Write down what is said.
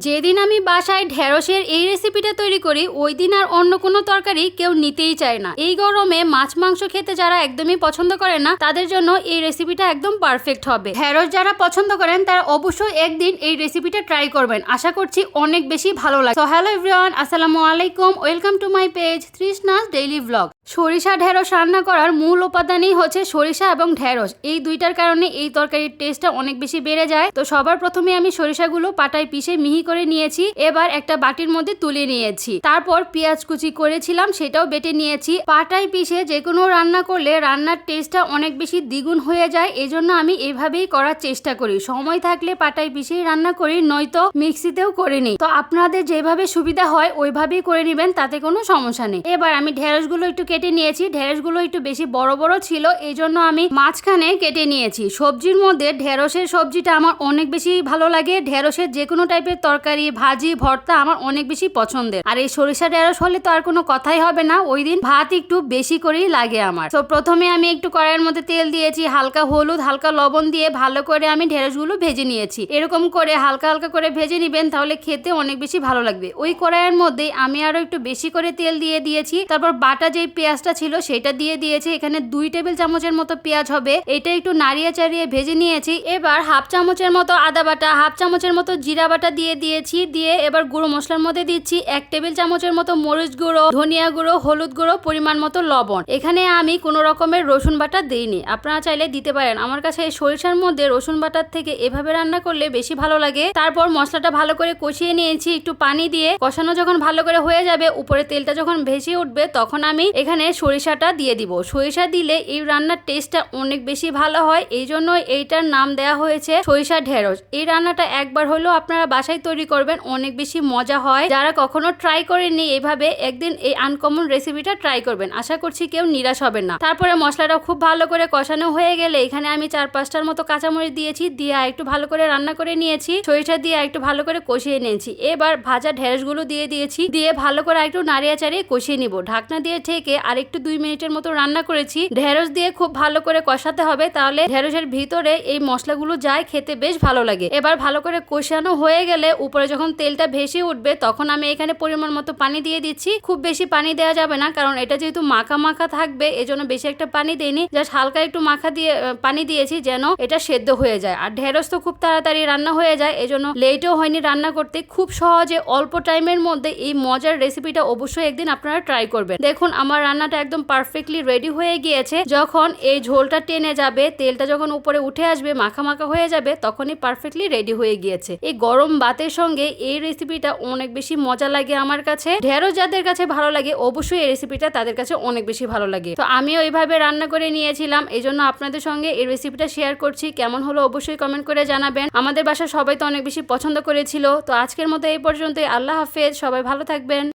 যেদিন আমি বাসায় ঢেঁড়সের এই রেসিপিটা তৈরি করি ওই দিন আর অন্য কোনো তরকারি কেউ নিতেই চায় না। এই গরমে মাছ মাংস খেতে যারা একদমই পছন্দ করে না তাদের জন্য এই রেসিপিটা একদম পারফেক্ট হবে। ঢেঁড়স যারা পছন্দ করেন তারা অবশ্যই একদিন এই রেসিপিটা ট্রাই করবেন, আশা করছি অনেক বেশি ভালো লাগে। সো হ্যালো এভরিওয়ান, আসসালামু আলাইকুম, welcome to my page Trishna's daily blog. সরিষা ঢেঁড়স রান্না করার মূল উপাদানই হচ্ছে সরিষা এবং ঢেঁড়স। এই দুইটার কারণে এই তরকারির টেস্টটা অনেক বেশি বেড়ে যায়। তো সবার প্রথমে আমি সরিষাগুলো পাটায় পিষে মিহি করে নিয়েছি, এবার একটা বাটির মধ্যে তুলে নিয়েছি। তারপর পেঁয়াজ কুচি করেছিলাম সেটাও বেটে নিয়েছি। পাটায় পিষে যে কোনো রান্না করলে রান্নার টেস্টটা অনেক বেশি দ্বিগুণ হয়ে যায়, এজন্য আমি এভাবেই করার চেষ্টা করি। সময় থাকলে পাটায় পিষেই রান্না করি, নয়তো মিক্সিতেও করে নিই। তো আপনাদের যেভাবে সুবিধা হয় ওইভাবেই করে নেবেন, তাতে কোনো সমস্যা নেই। এবার আমি ঢেঁড়সগুলো একটু কেটে নিয়েছি। ঢেঁড়সগুলো একটু বেশি বড় বড় ছিল, এই জন্য আমি মাঝখানে কেটে নিয়েছি। সবজির মধ্যে ঢেঁড়সের সবজিটা আমার অনেক বেশি ভালো লাগে। ঢেঁড়সের যে কোনো টাইপের তরকারি, ভাজি, ভর্তা আমার অনেক বেশি পছন্দের। আর এই সরিষা ঢেঁড়স হলে তো আর কোনো কথাই হবে না, ওই দিন ভাত একটু বেশি করেই লাগে আমার। তো প্রথমে আমি একটু কড়াইয়ের মধ্যে তেল দিয়েছি, হালকা হলুদ, হালকা লবণ দিয়ে ভালো করে আমি ঢেঁড়সগুলো ভেজে নিয়েছি। এরকম করে হালকা হালকা করে ভেজে নিবেন, তাহলে খেতে অনেক বেশি ভালো লাগবে। ওই কড়াইয়ের মধ্যে আমি আরো একটু বেশি করে তেল দিয়ে দিয়েছি। তারপর বাটা যে পেঁয়াজটা ছিল সেটা দিয়ে দিয়েছি। এখানে 2 টেবিল চামচের মতো পেঁয়াজ হবে, এটা একটু নাড়িয়ে চাড়িয়ে ভেজে নিয়েছি। এবার হাফ চামচের মতো আদা বাটা, হাফ চামচের মতো জিরা বাটা দিয়ে দিয়েছি। দিয়ে এবার গুঁড়ো মশলার মধ্যে দিচ্ছি 1 টেবিল চামচের মতো মরিচ গুঁড়ো, ধনিয়া গুঁড়ো, হলুদ গুঁড়ো, পরিমাণ মতো লবণ। এখানে আমি কোনো রকমের রসুন বাটা দিইনি, আপনারা চাইলে দিতে পারেন। আমার কাছে এই সরিষার মধ্যে রসুন বাটার থেকে এভাবে রান্না করলে বেশি ভালো লাগে। তারপর মশলাটা ভালো করে কষিয়ে নিয়েছি একটু পানি দিয়ে। কষানো যখন ভালো করে হয়ে যাবে, উপরে তেলটা যখন ভেসে উঠবে, তখন আমি এখানে সরিষাটা দিয়ে দিব। সরিষা দিলে এই রান্নার টেস্টটা অনেক বেশি ভালো হয়, এই জন্য এইটার নাম দেওয়া হয়েছে সরিষা ঢেঁড়স। এই রান্নাটা একবার হলেও আপনারা বাসায় তৈরি করবেন, অনেক বেশি মজা হয়। যারা কখনো ট্রাই করেননি এইভাবে একদিন এই আনকমন রেসিপিটা ট্রাই করবেন, আশা করছি কেউ নিরাশ হবেন না। তারপরে মশলাটা খুব ভালো করে কষানো হয়ে গেলে এখানে আমি 4-5টার মতো কাঁচামরিচ দিয়েছি, দিয়ে একটু ভালো করে রান্না করে নিয়েছি। সরিষা দিয়ে একটু ভালো করে কষিয়ে নিয়েছি। এবার ভাজা ঢেঁড়সগুলো দিয়ে দিয়েছি, দিয়ে ভালো করে একটু নাড়িয়ে চাড়িয়ে কষিয়ে নিব। ঢাকনা দিয়ে ঢেকে আর একটু 2 মিনিটের মতো রান্না করেছি। ঢেঁড়স দিয়ে খুব ভালো করে কষাতে হবে, তাহলে ঢেঁড়সের ভিতরে এই মশলাগুলো যায়, খেতে বেশ ভালো লাগে। এবার ভালো করে কষানো হয়ে গেলে উপরে যখন তেলটা ভেসে উঠবে, তখন আমি এখানে পরিমাণ মতো পানি দিয়ে দিচ্ছি। খুব বেশি পানি দেওয়া যাবে না, কারণ এটা যেহেতু মাখা মাখা থাকবে, এজন্য বেশি একটা পানি দেইনি। জাস্ট হালকা একটু মাখা দিয়ে পানি দিয়েছি যেন এটা সেদ্ধ হয়ে যায়। আর ঢেঁড়স তো খুব তাড়াতাড়ি রান্না হয়ে যায়, এজন্য লেটও হয়নি রান্না করতে। খুব সহজে অল্প টাইমের মধ্যে এই মজার রেসিপিটা অবশ্যই একদিন আপনারা ট্রাই করবেন। দেখুন আমার রান্নাটা একদম পারফেক্টলি রেডি হয়ে গিয়েছে। যখন এই ঝোলটা টেনে যাবে, তেলটা যখন উপরে উঠে আসবে, মাখা মাখা হয়ে যাবে, তখনই পারফেক্টলি রেডি হয়ে গিয়েছে। এই গরম ভাতের সঙ্গে এই রেসিপিটা অনেক বেশি মজা লাগে আমার কাছে। ঢেঁড়স যাদের কাছে ভালো লাগে অবশ্যই এই রেসিপিটা তাদের কাছে অনেক বেশি ভালো লাগে। তো আমিও এইভাবে রান্না করে নিয়েছিলাম, এই জন্য আপনাদের সঙ্গে এই রেসিপিটা শেয়ার করছি। কেমন হলো অবশ্যই কমেন্ট করে জানাবেন। আমাদের বাসা সবাই তো অনেক বেশি পছন্দ করেছিল। তো আজকের মতো এই পর্যন্তই। আল্লাহ হাফেজ, সবাই ভালো থাকবেন।